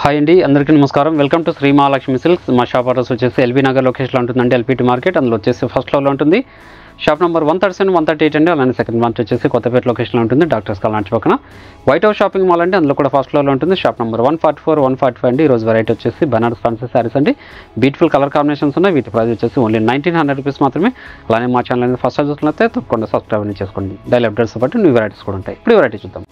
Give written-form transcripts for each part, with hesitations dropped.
Hi అండి, అందరికీ నమస్కారం. Welcome to Shri Mahalakshmi silks. మా షాప్ అడ్రస్ వచ్చేసి ఎల్బీ నగర్ లొకేషన్లో ఉంటుందండి. ఎల్పిటి మార్కెట్, అందులో వచ్చేసి ఫస్ట్ ఫ్లోర్లో ఉంటుంది. షాప్ నెంబర్ 137, 138 అండి. అలానే సెకండ్ బ్రాంచ్ వచ్చేసి కొత్తపేట లొకేషన్లో ఉంటుంది, డాక్టర్స్ కాలనీ పక్కన. వైట్ హౌస్ షాపింగ్ మాల్ అండి, అందులో కూడా ఫస్ట్ ఫ్లోర్లో ఉంటుంది. షాప్ నెంబర్ 144, 145 అండి. ఈరోజు వెరైటీ వచ్చేసి బనారస్ ఫ్యాన్సీ శారీస్ అండి. బ్యూటిఫుల్ కలర్ కాంబినేషన్స్ ఉన్నాయి. వీటి ప్రైస్ వచ్చేసి ఓన్లీ 1900 రూపీస్ మాత్రమే. అలానే మా ఛానల్ అనేది ఫస్ట్ చూసినట్లయితే తప్పకుండా సబ్స్క్రైబ్ చేసుకోండి. డైలీ అప్డేట్స్ పాటు న్యూ వెరైటీస్ కూడా ఉంటాయి. ఇప్పుడు వెరైటీ చూద్దాం.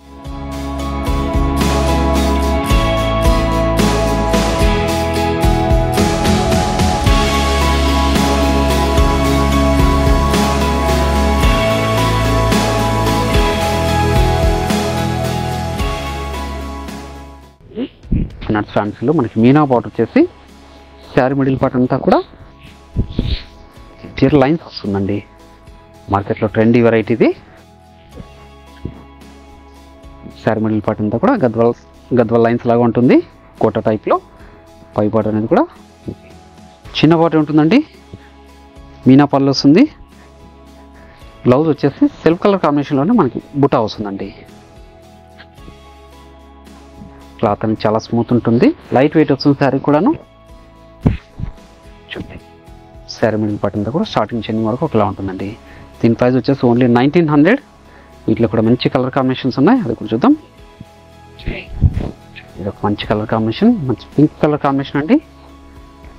నట్స్ ఫ్యాన్సీలో మనకి మీనా బార్డర్ వచ్చేసి శారీ మిడిల్ పార్ట్ అంతా కూడా క్లియర్ లైన్స్ వస్తుందండి. మార్కెట్లో ట్రెండీ వెరైటీ ఇది. శారీ మిడిల్ పార్ట్ అంతా కూడా గద్వాల్ లైన్స్ లాగా ఉంటుంది. కోట టైప్లో పై బార్డర్ అనేది కూడా చిన్న బార్డర్ ఉంటుందండి. మీనా పళ్ళు వస్తుంది. బ్లౌజ్ వచ్చేసి సెల్ఫ్ కలర్ కాంబినేషన్లోనే మనకి బుటా వస్తుందండి. క్లాత్ అనేది చాలా స్మూత్ ఉంటుంది, లైట్ వెయిట్ వస్తుంది. శారీ కూడాను చూడండి, శారీ మిడిల్ పార్ట్ అంతా కూడా స్టార్టింగ్ చెందింగ్ వరకు ఒకలా ఉంటుందండి. దీని ప్రైస్ వచ్చేసి ఓన్లీ 1900. వీటిలో కూడా మంచి కలర్ కాంబినేషన్స్ ఉన్నాయి, అది కూడా చూద్దాం. ఇది ఒక మంచి కలర్ కాంబినేషన్, మంచి పింక్ కలర్ కాంబినేషన్ అండి.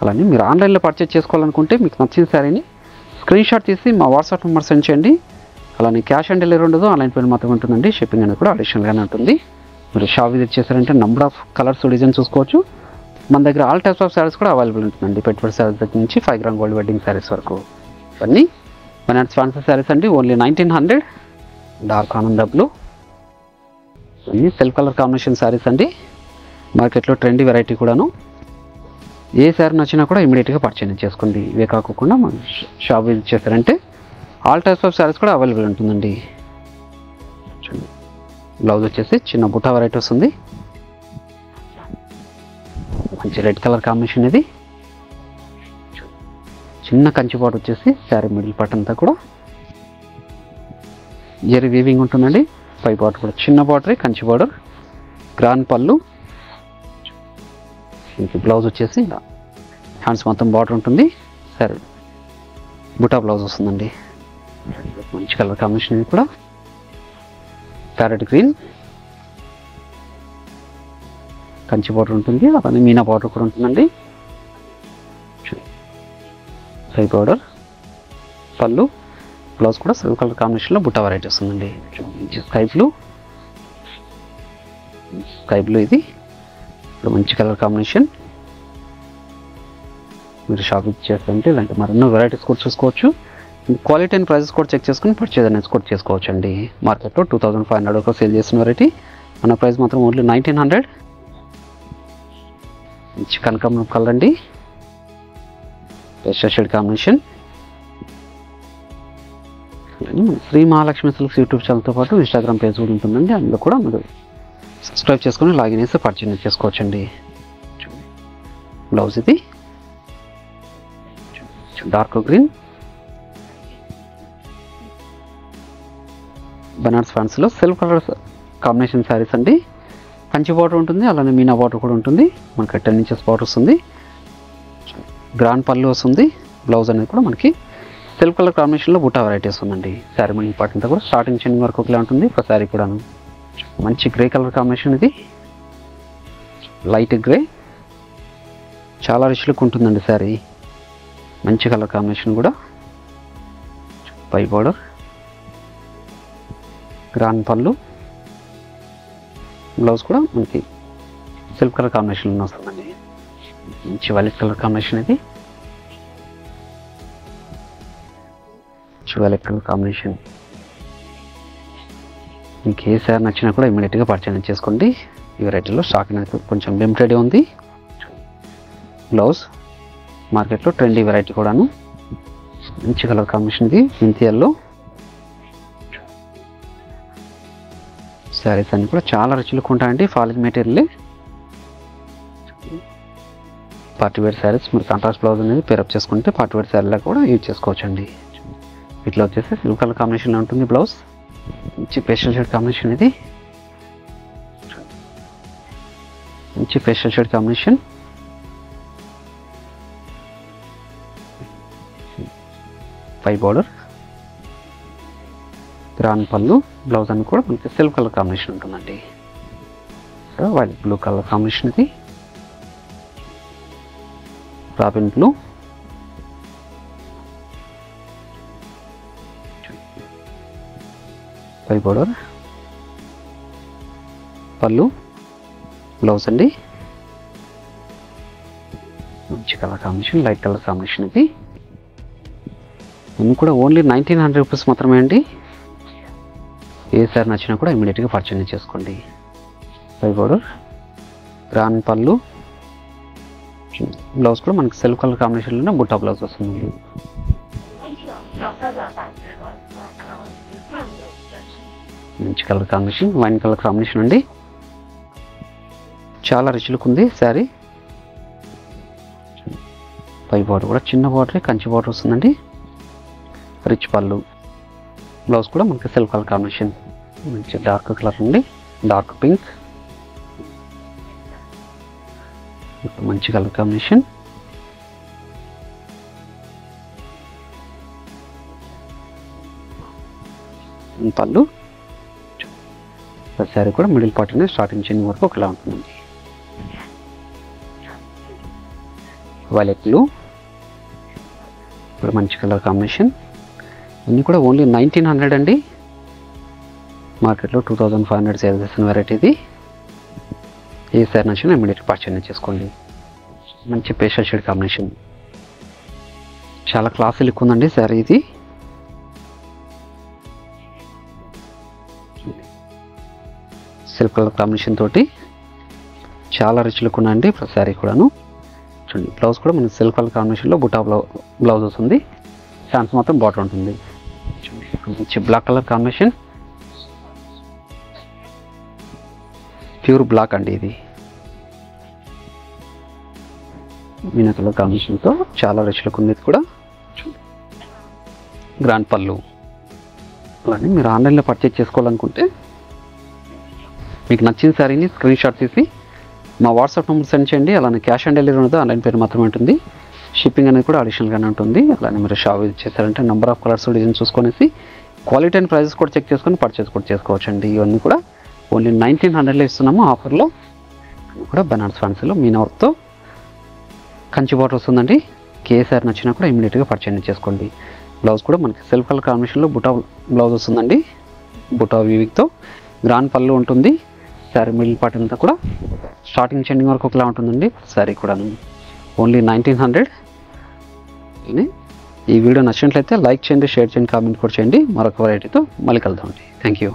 అలానే మీరు ఆన్లైన్లో పర్చేస్ చేసుకోవాలనుకుంటే మీకు నచ్చిన శారీని స్క్రీన్ షాట్ తీసి మా వాట్సాప్ నెంబర్ సెండ్ చేయండి. అలానే క్యాష్ ఆన్ డెలివరీ ఉండదు, ఆన్లైన్ పేమెంట్ మాత్రమే ఉంటుందండి. షిప్పింగ్ అనేది కూడా అడిషనల్గానే ఉంటుంది. మీరు షాప్ విజిట్ చేశారంటే నెంబర్ ఆఫ్ కలర్స్ డిజైన్ చూసుకోవచ్చు. మన దగ్గర ఆల్ టైప్స్ ఆఫ్ శారీస్ కూడా అవైలబుల్ ఉంటుందండి. పెట్టుబడి శారీస్ దగ్గర నుంచి 5 గ్రామ్ గోల్డ్ వెడ్డింగ్ శారీస్ వరకు ఇవన్నీ బనారస్ ఫ్యాన్సీ శారీస్ అండి. ఓన్లీ 1900. డార్క్ ఆనంద బ్లూ, ఇవన్నీ సెల్ఫ్ కలర్ కాంబినేషన్ శారీస్ అండి. మార్కెట్లో ట్రెండీ వెరైటీ కూడాను. ఏ శారీ నచ్చినా కూడా ఇమీడియట్గా పర్చేజ్ చేసుకోండి. ఇవే కాకుండా మన షాప్ విజిట్ చేశారంటే ఆల్ టైప్స్ ఆఫ్ శారీస్ కూడా అవైలబుల్ ఉంటుందండి. బ్లౌజ్ వచ్చేసి చిన్న బుటా వెరైటీ వస్తుంది. మంచి రెడ్ కలర్ కాంబినేషన్ ఇది. చిన్న కంచి బార్డర్ వచ్చేసి శారీ మిడిల్ పార్ట్ అంతా కూడా జరీ వీవింగ్ ఉంటుందండి. పై బార్డర్ కూడా చిన్న బార్డర్, కంచి బార్డర్, గ్రాన్ పళ్ళు. బ్లౌజ్ వచ్చేసి హ్యాండ్స్ మొత్తం బార్డర్ ఉంటుంది. సరే, బుటా బ్లౌజ్ వస్తుందండి. మంచి కలర్ కాంబినేషన్ ఇది కూడా. ప్యారెట్ గ్రీన్, కంచి బార్డర్ ఉంటుంది. అలానే మీనా బార్డర్ కూడా ఉంటుందండి. పై బార్డర్, పళ్ళు, బ్లౌజ్ కూడా సిల్వర్ కలర్ కాంబినేషన్లో బుట్టా వెరైటీ వస్తుందండి. స్కై బ్లూ ఇది ఇప్పుడు మంచి కలర్ కాంబినేషన్. మీరు షాపింగ్ చేస్తుంటే ఇలాంటి మరెన్నో వెరైటీస్ కూడా చూసుకోవచ్చు. క్వాలిటీ అండ్ ప్రైజెస్ కూడా చెక్ చేసుకుని పర్చేజ్ అనేది కూడా చేసుకోవచ్చు అండి. మార్కెట్లో 2500 ఒక సేల్ చేసిన వెరైటీ, మన ప్రైస్ మాత్రం ఓన్లీ 1900. మంచి కనకాంబరం కలర్ అండి, pastel shade combination. Shri Mahalakshmi silks YouTube ఛానల్తో పాటు ఇన్స్టాగ్రామ్ పేజ్ కూడా ఉంటుందండి. అందులో కూడా మీరు సబ్స్క్రైబ్ చేసుకుని లాగిన్ చేసి పర్చేజ్ చేసుకోవచ్చు అండి. బ్లౌజ్ ఇది డార్క్ గ్రీన్. బనారస్ ఫ్యాన్సీలో సెల్ఫ్ కలర్ కాంబినేషన్ శారీస్ అండి. కంచి బార్డర్ ఉంటుంది, అలానే మీనా బార్డర్ కూడా ఉంటుంది. మనకి 10 ఇంచెస్ బార్డర్ వస్తుంది. గ్రాండ్ పళ్ళు వస్తుంది. బ్లౌజ్ అనేది కూడా మనకి సెల్ఫ్ కలర్ కాంబినేషన్లో బుట్టా వెరైటీస్ ఉందండి. శారీ మిడిల్ పార్ట్ అంతా కూడా స్టార్టింగ్ చెందింగ్ వరకు ఒకలా ఉంటుంది. ఒక శారీ కూడా మంచి గ్రే కలర్ కాంబినేషన్ ఇది. లైట్ గ్రే, చాలా రిచ్ లుక్ ఉంటుందండి శారీ. మంచి కలర్ కాంబినేషన్ కూడా. పై బార్డర్, గ్రాండ్ పళ్ళు, బ్లౌజ్ కూడా మనకి సిల్క్ కలర్ కాంబినేషన్లో వస్తుందండి. మంచి వైలెట్ కలర్ కాంబినేషన్ ఇది. Violet colour combination. మీకు ఏ శారీ నచ్చినా కూడా ఇమీడియట్గా పర్చేజ్ చేసుకోండి. ఈ వెరైటీలో స్టాక్ అనేది కొంచెం లిమిటెడ్ ఉంది. బ్లౌజ్ మార్కెట్లో ట్రెండీ వెరైటీ కూడాను. మంచి కలర్ కాంబినేషన్ ఇది. మెంతి ఎల్లో. శారీస్ అన్ని కూడా చాలా రిచ్ లుక్ ఉంటాయండి. Falling material, party wear sarees. మీరు కాంట్రాస్ట్ బ్లౌజ్ అనేది పేరప్ చేసుకుంటే పార్టీ వేర్ శారీలా కూడా యూజ్ చేసుకోవచ్చు అండి. వీటిలో వచ్చేసి సిల్వర్ కలర్ కాంబినేషన్లో ఉంటుంది బ్లౌజ్. మంచి పేస్టల్ షేడ్ కాంబినేషన్ ఇది. మంచి పేస్టల్ షేడ్ కాంబినేషన్. పై బార్డర్, గ్రాండ్ పళ్ళు, బ్లౌజ్ అని కూడా మనకి సిల్క్ కలర్ కాంబినేషన్ ఉంటుందండి. వైట్ బ్లూ కలర్ కాంబినేషన్ ఇది. రాబిన్ బ్లూ, పై బార్డర్, పళ్ళు, బ్లౌజ్ అండి. మంచి colour combination, light colour combination ఇది. ఇవి కూడా ఓన్లీ 1900 రూపీస్ మాత్రమే అండి. ఏ సారీ నచ్చినా కూడా ఇమీడియట్గా పర్చేజ్ చేసుకోండి. పై బార్డర్, గ్రాండ్ పళ్ళు, బ్లౌజ్ కూడా మనకి సిల్క్ కలర్ కాంబినేషన్లోనే బుట్టా బ్లౌజ్ వస్తుంది. మంచి colour combination, wine colour combination అండి. చాలా రిచ్ లుక్ ఉంది శారీ. పై బార్డర్ కూడా చిన్న బార్డర్, కంచి బార్డర్ వస్తుందండి. రిచ్ పళ్ళు, బ్లౌజ్ కూడా మనకి సిల్క్ కలర్ కాంబినేషన్. మంచి డార్క్ కలర్ అండి, డార్క్ పింక్. మంచి కలర్ కాంబినేషన్. పళ్ళు, శారీ కూడా మిడిల్ పార్ట్ అనేది స్టార్టింగ్ చిన్న వరకు ఒకలా ఉంటుందండి. వైలెట్ బ్లూ, ఇప్పుడు మంచి కలర్ కాంబినేషన్. ఇన్ని కూడా ఓన్లీ 1900 అండి. మార్కెట్లో 2500 సేల్ చేసిన వెరైటీ ఇది. ఏ సారీ నచ్చినా ఇమీడియట్ పర్చేజ్ చేసుకోండి. మంచి పేస్టల్ షేడ్ కాంబినేషన్, చాలా క్లాసీ లుక్ ఉందండి శారీ ఇది. సిల్క్ కలర్ కాంబినేషన్ తోటి చాలా రిచ్ లుక్ ఉందండి శారీ కూడాను. చూడండి, బ్లౌజ్ కూడా మనకి సిల్క్ కలర్ కాంబినేషన్లో బుట్టా బ్లౌజ్ వస్తుంది. హ్యాండ్స్ మాత్రం బార్డర్ ఉంటుంది. మంచి black colour combination, pure black అండి ఇది. మీనా కలర్ కాంబినేషన్తో చాలా రిచ్ లుక్ ఉంది ఇది కూడా. గ్రాండ్ పళ్ళు. అలానే మీరు ఆన్లైన్లో పర్చేజ్ చేసుకోవాలనుకుంటే మీకు నచ్చిన శారీని స్క్రీన్ షాట్ తీసి మా వాట్సాప్ నెంబర్ సెండ్ చేయండి. అలానే క్యాష్ ఆన్ డెలివరీ ఉండదు, ఆన్లైన్ పేరు మాత్రమే ఉంటుంది. షిప్పింగ్ అనేది కూడా అడిషనల్గానే ఉంటుంది. అలానే మీరు షాప్ విజిట్ చేశారంటే నెంబర్ ఆఫ్ కలర్స్ డిజైన్ చూసుకొనేసి క్వాలిటీ అండ్ ప్రైజెస్ కూడా చెక్ చేసుకొని పర్చేస్ కూడా చేసుకోవచ్చు అండి. ఇవన్నీ కూడా ఓన్లీ 1900లో ఇస్తున్నాము ఆఫర్లో. కూడా బనారస్ ఫ్యాన్సీలో మీనా వర్క్తో కంచి బార్డర్ వస్తుందండి. ఏ సారీ నచ్చినా కూడా ఇమీడియట్గా పర్చేజ్ చేసుకోండి. బ్లౌజ్ కూడా మనకి సిల్క్ కలర్ కాంబినేషన్లో బుటా బ్లౌజ్ వస్తుందండి. బుటా వీవింగ్తో గ్రాండ్ పళ్ళు ఉంటుంది. శారీ మిడిల్ పార్ట్ అంతా కూడా స్టార్టింగ్ చెండింగ్ వరకు ఒకలా ఉంటుందండి శారీ కూడా. ఓన్లీ 1900. ఈ వీడియో నచ్చినట్లయితే లైక్ చేయండి, షేర్ చేయండి, కామెంట్ కూడా చేయండి. మరొక వెరైటీతో మళ్ళీ కలుద్దామండి. Thank you.